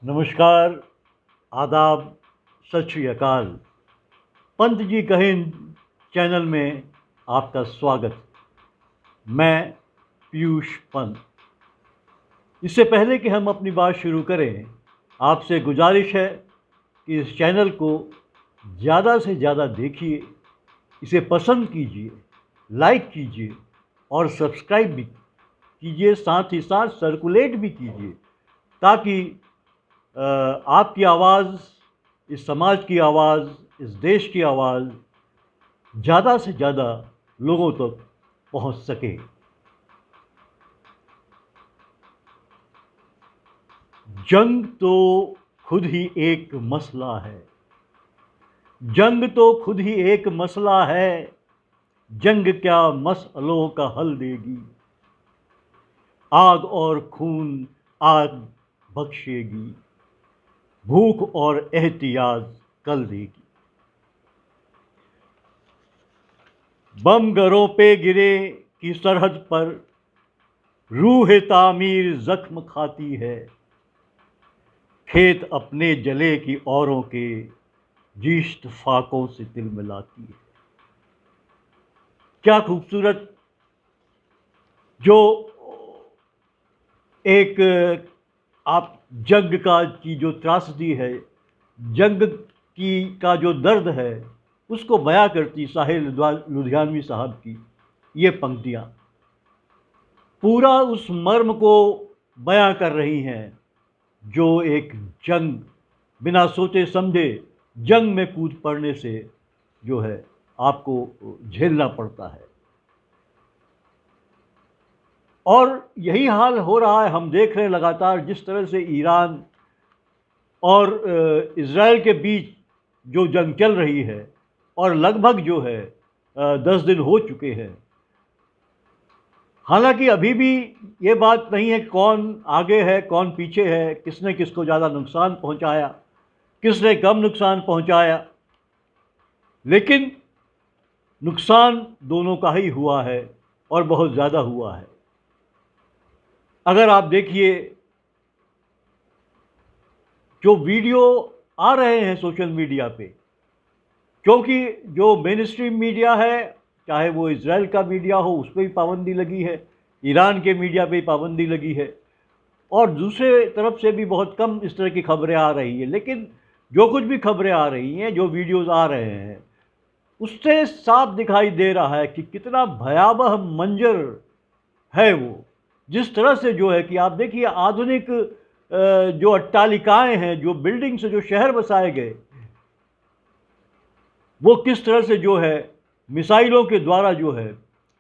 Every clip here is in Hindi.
नमस्कार, आदाब, सत श्री अकाल। पंत जी कहें चैनल में आपका स्वागत। मैं पीयूष पंत। इससे पहले कि हम अपनी बात शुरू करें, आपसे गुजारिश है कि इस चैनल को ज़्यादा से ज़्यादा देखिए, इसे पसंद कीजिए, लाइक कीजिए और सब्सक्राइब भी कीजिए, साथ ही साथ सर्कुलेट भी कीजिए, ताकि आपकी आवाज़, इस समाज की आवाज़, इस देश की आवाज़ ज़्यादा से ज़्यादा लोगों तक पहुंच सके। जंग तो खुद ही एक मसला है, जंग तो खुद ही एक मसला है, जंग क्या मसलों का हल देगी। आग और खून आग बख्शेगी, भूख और एहतियाज कल देगी। बम घरों पे गिरे की सरहद पर रूह तामीर जख्म खाती है, खेत अपने जले की औरों के जीश्त फाकों से तिल मिलाती है। क्या खूबसूरत जो एक आप जंग की जो त्रासदी है, जंग की का जो दर्द है, उसको बयां करती साहिल लुधियानवी साहब की ये पंक्तियाँ पूरा उस मर्म को बयां कर रही हैं जो एक जंग बिना सोचे समझे जंग में कूद पड़ने से जो है आपको झेलना पड़ता है। और यही हाल हो रहा है, हम देख रहे हैं लगातार जिस तरह से ईरान और इज़राइल के बीच जो जंग चल रही है, और लगभग जो है 10 दिन हो चुके हैं। हालांकि अभी भी ये बात नहीं है कौन आगे है कौन पीछे है, किसने किसको ज़्यादा नुकसान पहुंचाया, किसने कम नुकसान पहुंचाया, लेकिन नुकसान दोनों का ही हुआ है और बहुत ज़्यादा हुआ है। अगर आप देखिए जो वीडियो आ रहे हैं सोशल मीडिया पे, क्योंकि जो मेन स्ट्रीम मीडिया है, चाहे वो इज़राइल का मीडिया हो, उस पर भी पाबंदी लगी है, ईरान के मीडिया पे पाबंदी लगी है, और दूसरे तरफ से भी बहुत कम इस तरह की खबरें आ रही हैं। लेकिन जो कुछ भी खबरें आ रही हैं, जो वीडियोज़ आ रहे हैं, उससे साफ दिखाई दे रहा है कि कितना भयावह मंजर है वो। जिस तरह से जो है कि आप देखिए आधुनिक जो अट्टालिकाएं हैं, जो बिल्डिंग से जो शहर बसाए गए, वो किस तरह से जो है मिसाइलों के द्वारा जो है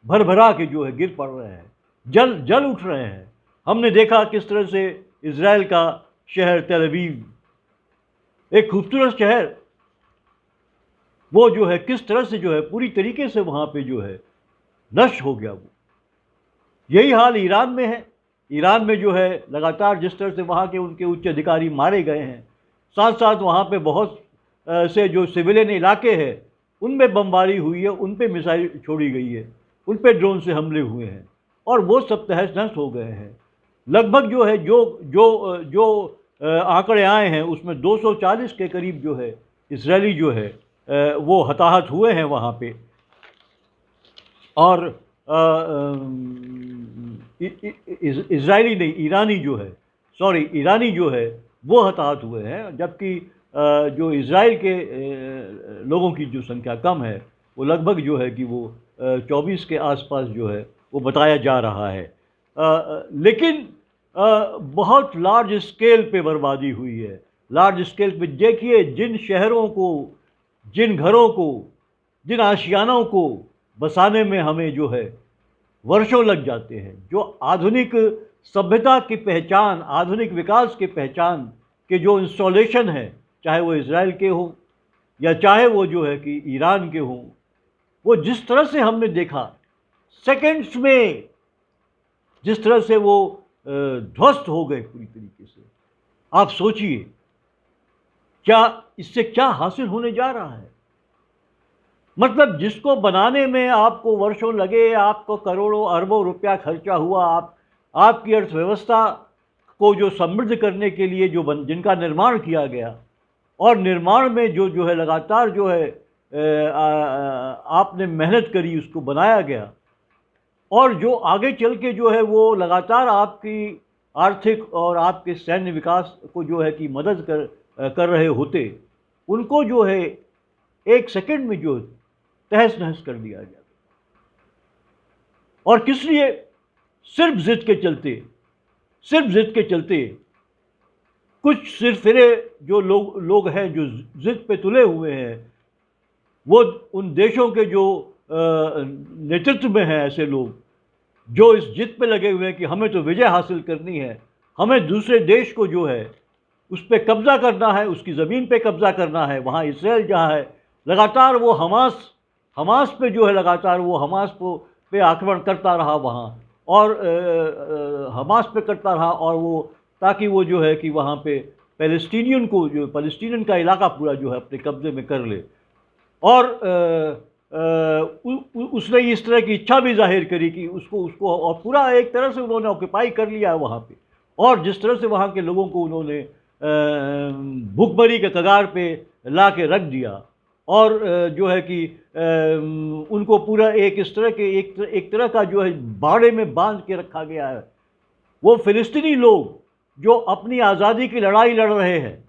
भरभरा के जो है गिर पड़ रहे हैं, जल जल उठ रहे हैं। हमने देखा किस तरह से इज़राइल का शहर तेल अवीव, एक खूबसूरत शहर, वो जो है किस तरह से जो है पूरी तरीके से वहाँ पे जो है नष्ट हो गया वो। यही हाल ईरान में है। ईरान में जो है लगातार जिस तरह से वहाँ के उनके उच्च अधिकारी मारे गए हैं, साथ साथ वहाँ पे बहुत से जो सिविलियन इलाके हैं उनमें बमबारी हुई है, उन पे मिसाइल छोड़ी गई है, उन पे ड्रोन से हमले हुए हैं और वो सब तहस नहस हो गए हैं। लगभग जो है जो जो जो आंकड़े आए हैं उसमें 240 के करीब जो है इसराइली जो है वो हताहत हुए हैं वहाँ पे। और इजरायली नहीं, ईरानी जो है, सॉरी ईरानी जो है वो हताहत हुए हैं, जबकि जो इज़राइल के लोगों की जो संख्या कम है वो लगभग जो है कि वो 24 के आसपास जो है वो बताया जा रहा है। लेकिन बहुत लार्ज स्केल पे बर्बादी हुई है। लार्ज स्केल पे देखिए जिन शहरों को, जिन घरों को, जिन आशियानों को बसाने में हमें जो है वर्षों लग जाते हैं, जो आधुनिक सभ्यता की पहचान, आधुनिक विकास की पहचान के जो इंस्टॉलेशन है, चाहे वो इज़राइल के हों या चाहे वो जो है कि ईरान के हों, वो जिस तरह से हमने देखा सेकंड्स में, जिस तरह से वो ध्वस्त हो गए पूरी तरीके से। आप सोचिए क्या इससे क्या हासिल होने जा रहा है। मतलब जिसको बनाने में आपको वर्षों लगे, आपको करोड़ों अरबों रुपया खर्चा हुआ, आपकी अर्थव्यवस्था को जो समृद्ध करने के लिए जिनका निर्माण किया गया, और निर्माण में जो है लगातार जो है आपने मेहनत करी, उसको बनाया गया, और जो आगे चल के जो है वो लगातार आपकी आर्थिक और आपके सैन्य विकास को जो है कि मदद कर रहे होते, उनको जो है एक सेकंड में जो तहस नहस कर दिया गया। और किस लिए? सिर्फ जिद के चलते कुछ सिरफिरे जो लोग हैं जो जिद पे तुले हुए हैं, वो उन देशों के जो नेतृत्व में हैं ऐसे लोग जो इस जिद पे लगे हुए हैं कि हमें तो विजय हासिल करनी है, हमें दूसरे देश को जो है उस पर कब्ज़ा करना है, उसकी ज़मीन पे कब्ज़ा करना है। वहाँ इसराइल जहाँ है, लगातार वो हमास पे जो है लगातार वो हमास पे आक्रमण करता रहा वहाँ, और हमास पे करता रहा, और वो ताकि वो जो है कि वहाँ पे पैलेस्टीनियन का इलाका पूरा जो है अपने कब्ज़े में कर ले। और उसने इस तरह की इच्छा भी जाहिर करी कि उसको और पूरा एक तरह से उन्होंने ऑक्यूपाई कर लिया है वहाँ पे, और जिस तरह से वहाँ के लोगों को उन्होंने भूखमरी के कगार पे ला के रख दिया, और जो है कि उनको पूरा एक तरह का जो है बाड़े में बांध के रखा गया है। वो फ़िलिस्तीनी लोग जो अपनी आज़ादी की लड़ाई लड़ रहे हैं,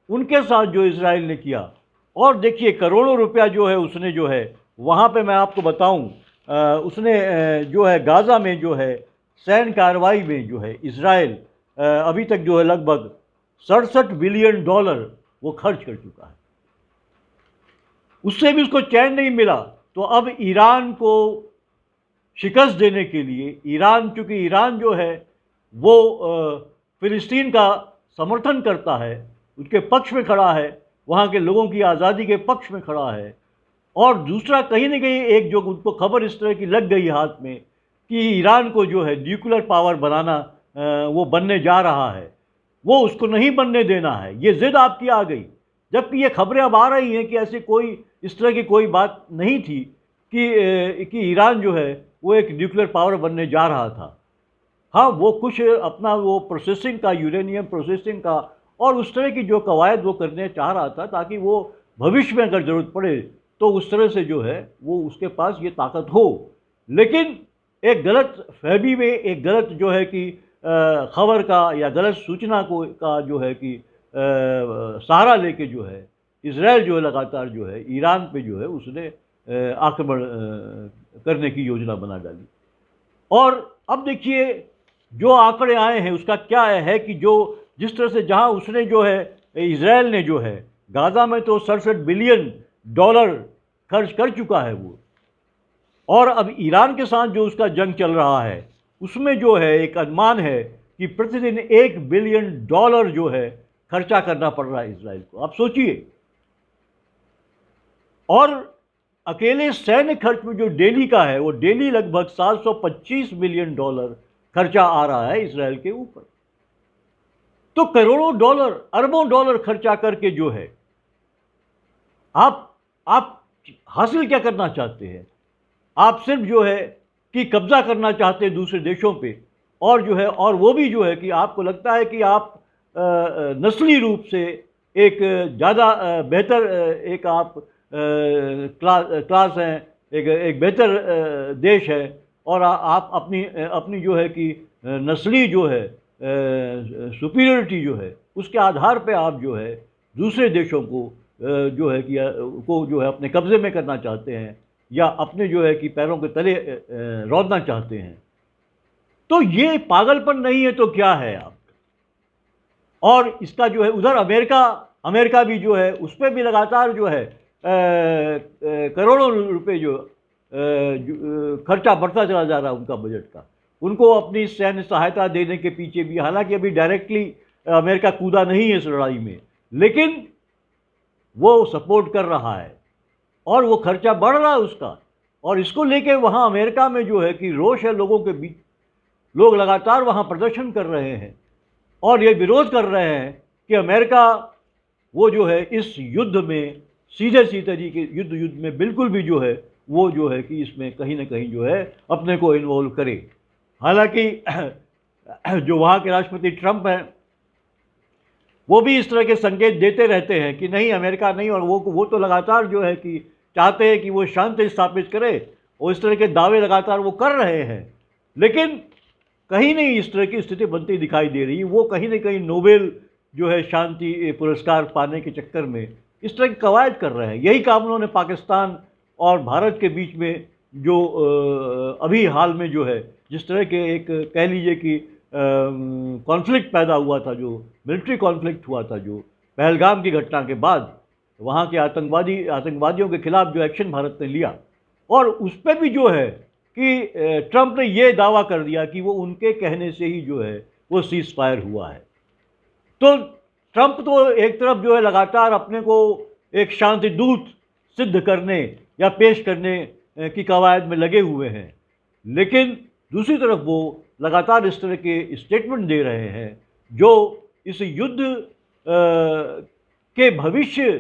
उनके साथ जो इजराइल ने किया, और देखिए करोड़ों रुपया जो है उसने जो है वहाँ पे, मैं आपको बताऊं, उसने जो है गाज़ा में जो है सैन्य कार्रवाई में जो है इजराइल अभी तक जो है लगभग $67 बिलियन वो खर्च कर चुका है। उससे भी उसको चैन नहीं मिला, तो अब ईरान को शिकस्त देने के लिए चूँकि ईरान जो है वो फ़िलिस्तीन का समर्थन करता है, उसके पक्ष में खड़ा है, वहाँ के लोगों की आज़ादी के पक्ष में खड़ा है, और दूसरा कहीं न कहीं एक जो उनको खबर इस तरह की लग गई हाथ में कि ईरान को जो है न्यूक्लियर पावर बनाना वो बनने जा रहा है, वो उसको नहीं बनने देना है, ये ज़िद आपकी आ गई। जबकि ये खबरें अब आ रही हैं कि ऐसे कोई इस तरह की कोई बात नहीं थी कि ईरान जो है वो एक न्यूक्लियर पावर बनने जा रहा था। हाँ, वो कुछ अपना वो प्रोसेसिंग का, यूरेनियम प्रोसेसिंग का और उस तरह की जो कवायद वो करने चाह रहा था, ताकि वो भविष्य में अगर ज़रूरत पड़े तो उस तरह से जो है वो उसके पास ये ताकत हो। लेकिन एक गलत फहमी में, एक गलत जो है कि खबर का या गलत सूचना का जो है कि सहारा लेके जो है इजराइल जो है लगातार जो है ईरान पे जो है उसने आक्रमण करने की योजना बना डाली। और अब देखिए जो आंकड़े आए हैं उसका क्या है कि जो जिस तरह से जहां उसने जो है इजराइल ने जो है गाज़ा में तो $67 बिलियन खर्च कर चुका है वो, और अब ईरान के साथ जो उसका जंग चल रहा है उसमें जो है एक अनुमान है कि प्रतिदिन $1 बिलियन जो है खर्चा करना पड़ रहा है इजराइल को। आप सोचिए, और अकेले सैन्य खर्च में जो डेली का है वो डेली लगभग $725 मिलियन खर्चा आ रहा है इजराइल के ऊपर। तो करोड़ों डॉलर, अरबों डॉलर खर्चा करके जो है आप हासिल क्या करना चाहते हैं? आप सिर्फ जो है कि कब्जा करना चाहते हैं दूसरे देशों पे, और जो है और वो भी जो है कि आपको लगता है कि आप नस्ली रूप से एक ज़्यादा बेहतर एक आप क्लास हैं, एक बेहतर देश है, और आप अपनी जो है कि नस्ली जो है सुपीरियरिटी जो है उसके आधार पे आप जो है दूसरे देशों को जो है कि को जो है अपने कब्ज़े में करना चाहते हैं, या अपने जो है कि पैरों के तले रौंदना चाहते हैं। तो ये पागलपन नहीं है तो क्या है आप? और इसका जो है उधर अमेरिका भी जो है उस पर भी लगातार जो है करोड़ों रुपए जो खर्चा बढ़ता चला जा रहा है उनका बजट का, उनको अपनी सैन्य सहायता देने के पीछे भी। हालांकि अभी डायरेक्टली अमेरिका कूदा नहीं है इस लड़ाई में, लेकिन वो सपोर्ट कर रहा है और वो खर्चा बढ़ रहा है उसका। और इसको लेके वहाँ अमेरिका में जो है कि रोष है लोगों के बीच, लोग लगातार वहाँ प्रदर्शन कर रहे हैं और ये विरोध कर रहे हैं कि अमेरिका वो जो है इस युद्ध में सीधे तरीके युद्ध में बिल्कुल भी जो है वो जो है कि इसमें कहीं ना कहीं जो है अपने को इन्वॉल्व करे। हालांकि जो वहाँ के राष्ट्रपति ट्रंप हैं, वो भी इस तरह के संकेत देते रहते हैं कि नहीं, अमेरिका नहीं, और वो तो लगातार जो है कि चाहते हैं कि वो शांति स्थापित करे, और इस तरह के दावे लगातार वो कर रहे हैं। लेकिन कहीं नहीं इस तरह की स्थिति बनती दिखाई दे रही। वो कहीं ना कहीं नोबेल जो है शांति पुरस्कार पाने के चक्कर में इस तरह की कवायद कर रहे हैं। यही काम उन्होंने पाकिस्तान और भारत के बीच में जो अभी हाल में जो है जिस तरह के एक कह लीजिए कि कॉन्फ्लिक्ट पैदा हुआ था, जो मिलिट्री कॉन्फ्लिक्ट हुआ था, जो पहलगाम की घटना के बाद वहाँ के आतंकवादियों के खिलाफ जो एक्शन भारत ने लिया, और उस पर भी जो है कि ट्रंप ने ये दावा कर दिया कि वो उनके कहने से ही जो है वो सीज फायर हुआ है। तो ट्रंप तो एक तरफ जो है लगातार अपने को एक शांति दूत सिद्ध करने या पेश करने की कवायद में लगे हुए हैं, लेकिन दूसरी तरफ वो लगातार इस तरह के स्टेटमेंट दे रहे हैं जो इस युद्ध के भविष्य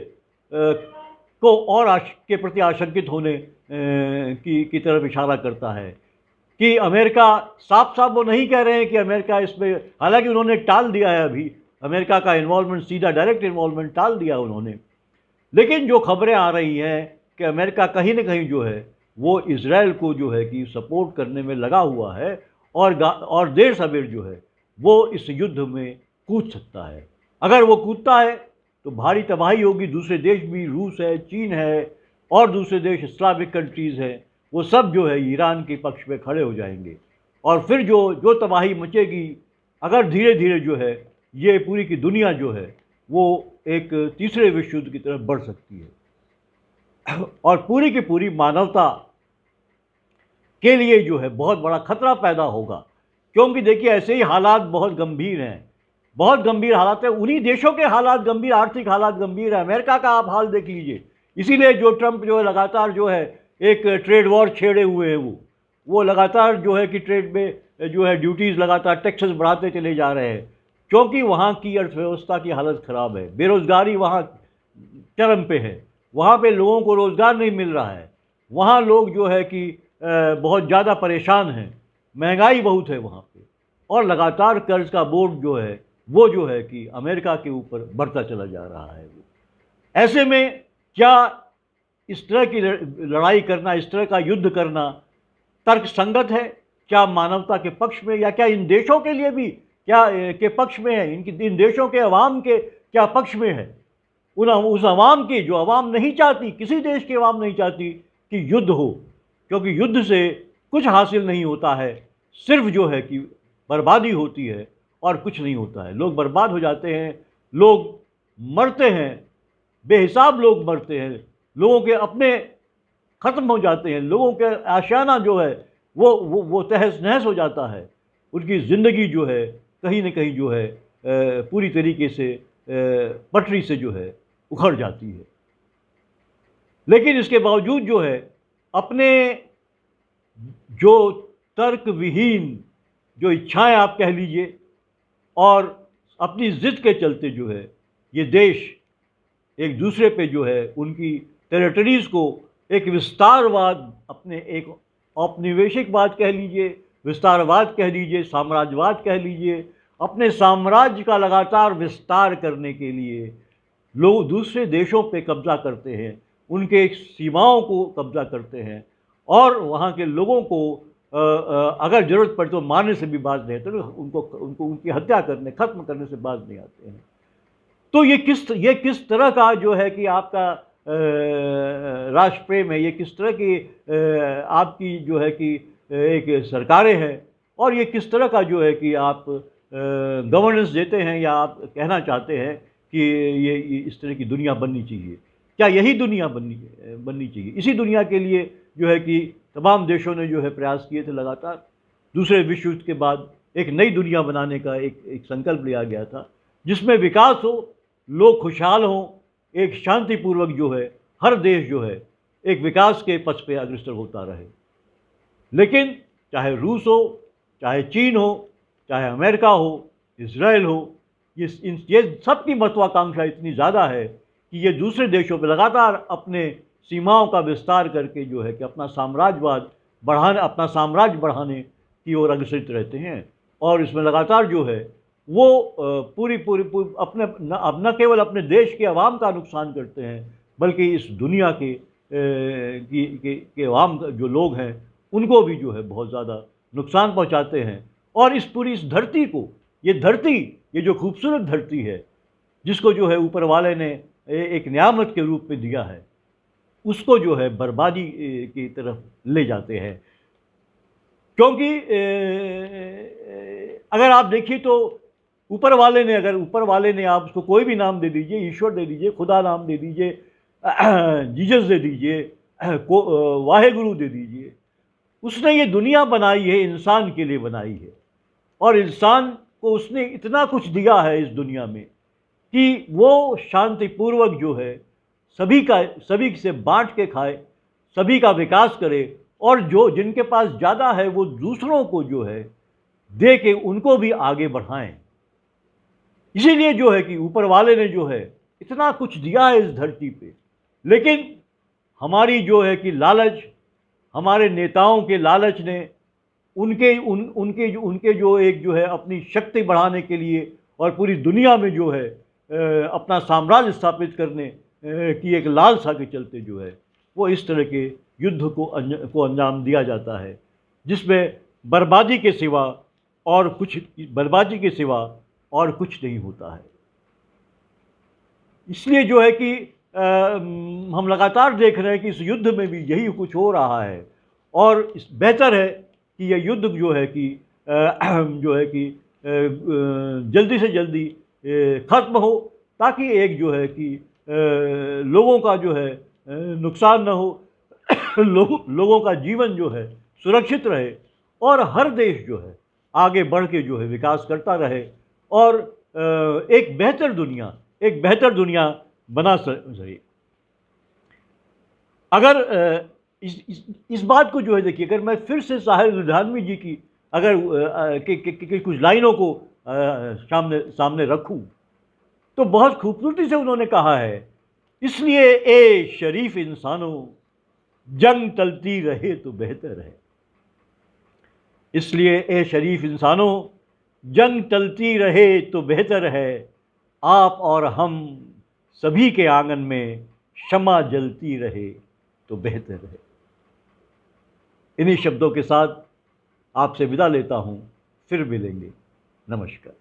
को और के प्रति आशंकित होने की तरफ इशारा करता है। कि अमेरिका साफ साफ वो नहीं कह रहे हैं कि अमेरिका इसमें, हालांकि उन्होंने टाल दिया है अभी अमेरिका का इन्वॉल्वमेंट, सीधा डायरेक्ट इन्वॉल्वमेंट टाल दिया उन्होंने, लेकिन जो खबरें आ रही हैं कि अमेरिका कहीं ना कहीं जो है वो इजराइल को जो है कि सपोर्ट करने में लगा हुआ है, और देर सवेर जो है वो इस युद्ध में कूद सकता है। अगर वो कूदता है तो भारी तबाही होगी। दूसरे देश भी, रूस है, चीन है, और दूसरे देश इस्लामिक कंट्रीज़ हैं, वो सब जो है ईरान के पक्ष में खड़े हो जाएंगे, और फिर जो तबाही मचेगी, अगर धीरे धीरे जो है ये पूरी की दुनिया जो है वो एक तीसरे विश्व युद्ध की तरफ बढ़ सकती है, और पूरी की पूरी मानवता के लिए जो है बहुत बड़ा खतरा पैदा होगा। क्योंकि देखिए ऐसे ही हालात बहुत गंभीर हैं, बहुत गंभीर हालात हैं। उन्हीं देशों के हालात गंभीर, आर्थिक हालात गंभीर है। अमेरिका का आप हाल देख लीजिए। इसीलिए जो ट्रंप जो है लगातार जो है एक ट्रेड वॉर छेड़े हुए हैं, वो लगातार जो है कि ट्रेड में जो है ड्यूटीज़ लगातार टैक्सेस बढ़ाते चले जा रहे हैं, क्योंकि वहाँ की अर्थव्यवस्था की हालत ख़राब है। बेरोज़गारी वहाँ चरम पे है, वहाँ पे लोगों को रोज़गार नहीं मिल रहा है, वहाँ लोग जो है कि बहुत ज़्यादा परेशान हैं, महंगाई बहुत है वहाँ पे, और लगातार कर्ज का बोझ जो है वो जो है कि अमेरिका के ऊपर बढ़ता चला जा रहा है। ऐसे में क्या इस तरह की लड़ाई करना, इस तरह का युद्ध करना तर्क संगत है? क्या मानवता के पक्ष में, या क्या इन देशों के लिए भी क्या के पक्ष में है? इन देशों के अवाम के क्या पक्ष में है? उस अवाम की जो अवाम नहीं चाहती, किसी देश की अवाम नहीं चाहती कि युद्ध हो, क्योंकि युद्ध से कुछ हासिल नहीं होता है, सिर्फ जो है कि बर्बादी होती है और कुछ नहीं होता है। लोग बर्बाद हो जाते हैं, लोग मरते हैं, बेहिसाब लोग मरते हैं, लोगों के अपने ख़त्म हो जाते हैं, लोगों के आशियाना जो है वो तहस नहस हो जाता है, उनकी ज़िंदगी जो है कहीं न कहीं जो है पूरी तरीके से पटरी से जो है उखड़ जाती है। लेकिन इसके बावजूद जो है अपने जो तर्क विहीन जो इच्छाएं आप कह लीजिए, और अपनी ज़िद के चलते जो है ये देश एक दूसरे पे जो है उनकी टेरिटरीज़ को एक विस्तारवाद, अपने एक औपनिवेशिकवाद कह लीजिए, विस्तारवाद कह लीजिए, साम्राज्यवाद कह लीजिए, अपने साम्राज्य का लगातार विस्तार करने के लिए लोग दूसरे देशों पे कब्ज़ा करते हैं, उनके सीमाओं को कब्ज़ा करते हैं, और वहाँ के लोगों को अगर ज़रूरत पड़े तो मारने से भी बाज नहीं आते, उनको उनकी हत्या करने, ख़त्म करने से बाज नहीं आते हैं। तो ये किस तरह का जो है कि आपका राष्ट्र प्रेम है, ये किस तरह की आपकी जो है कि एक सरकारें हैं, और ये किस तरह का जो है कि आप गवर्नेंस देते हैं, या आप कहना चाहते हैं कि ये इस तरह की दुनिया बननी चाहिए। क्या यही दुनिया बननी चाहिए? इसी दुनिया के लिए जो है कि तमाम देशों ने जो है प्रयास किए थे लगातार। दूसरे विश्व युद्ध के बाद एक नई दुनिया बनाने का एक संकल्प लिया गया था, जिसमें विकास हो, लोग खुशहाल हों, एक शांतिपूर्वक जो है हर देश जो है एक विकास के पथ पे अग्रसर होता रहे। लेकिन चाहे रूस हो, चाहे चीन हो, चाहे अमेरिका हो, इजराइल हो, ये सबकी महत्वाकांक्षा इतनी ज़्यादा है कि ये दूसरे देशों पर लगातार अपने सीमाओं का विस्तार करके जो है कि अपना साम्राज्य बढ़ाने की ओर अग्रसरित रहते हैं। और इसमें लगातार जो है वो पूरी पूरी पूरी अपने अब न केवल अपने देश के अवाम का नुकसान करते हैं, बल्कि इस दुनिया के अवाम जो लोग हैं उनको भी जो है बहुत ज़्यादा नुकसान पहुंचाते हैं। और इस धरती को, ये धरती, ये जो खूबसूरत धरती है जिसको जो है ऊपर वाले ने एक नियामत के रूप में दिया है, उसको जो है बर्बादी की तरफ ले जाते हैं। क्योंकि अगर आप देखिए तो ऊपर वाले ने आप उसको कोई भी नाम दे दीजिए, ईश्वर दे दीजिए, खुदा नाम दे दीजिए, जीसस दे दीजिए, वाहेगुरु दे दीजिए, उसने ये दुनिया बनाई है, इंसान के लिए बनाई है। और इंसान को उसने इतना कुछ दिया है इस दुनिया में कि वो शांतिपूर्वक जो है सभी से बांट के खाए, सभी का विकास करे, और जो जिनके पास ज़्यादा है वो दूसरों को जो है दे के उनको भी आगे बढ़ाएं। इसीलिए जो है कि ऊपर वाले ने जो है इतना कुछ दिया है इस धरती पे, लेकिन हमारी जो है कि लालच, हमारे नेताओं के लालच ने उनके जो एक जो है अपनी शक्ति बढ़ाने के लिए और पूरी दुनिया में जो है अपना साम्राज्य स्थापित करने की एक लालसा के चलते जो है वो इस तरह के युद्ध को अंजाम दिया जाता है, जिसमें बर्बादी के सिवा और कुछ नहीं होता है। इसलिए जो है कि हम लगातार देख रहे हैं कि इस युद्ध में भी यही कुछ हो रहा है, और बेहतर है कि यह युद्ध जो है कि जल्दी से जल्दी ख़त्म हो, ताकि एक जो है कि लोगों का जो है नुकसान न हो, लोगों का जीवन जो है सुरक्षित रहे, और हर देश जो है आगे बढ़ के जो है विकास करता रहे, और एक बेहतर दुनिया बना सके। अगर इस बात को जो है देखिए, अगर मैं फिर से साहिर लुधियानवी जी की अगर कुछ लाइनों को सामने रखूं, तो बहुत खूबसूरती से उन्होंने कहा है, इसलिए ए शरीफ इंसानों जंग टलती रहे तो बेहतर है। इसलिए ए शरीफ इंसानों जंग टलती रहे तो बेहतर है, आप और हम सभी के आंगन में शम्मा जलती रहे तो बेहतर है। इन्हीं शब्दों के साथ आपसे विदा लेता हूँ, फिर मिलेंगे। नमस्कार।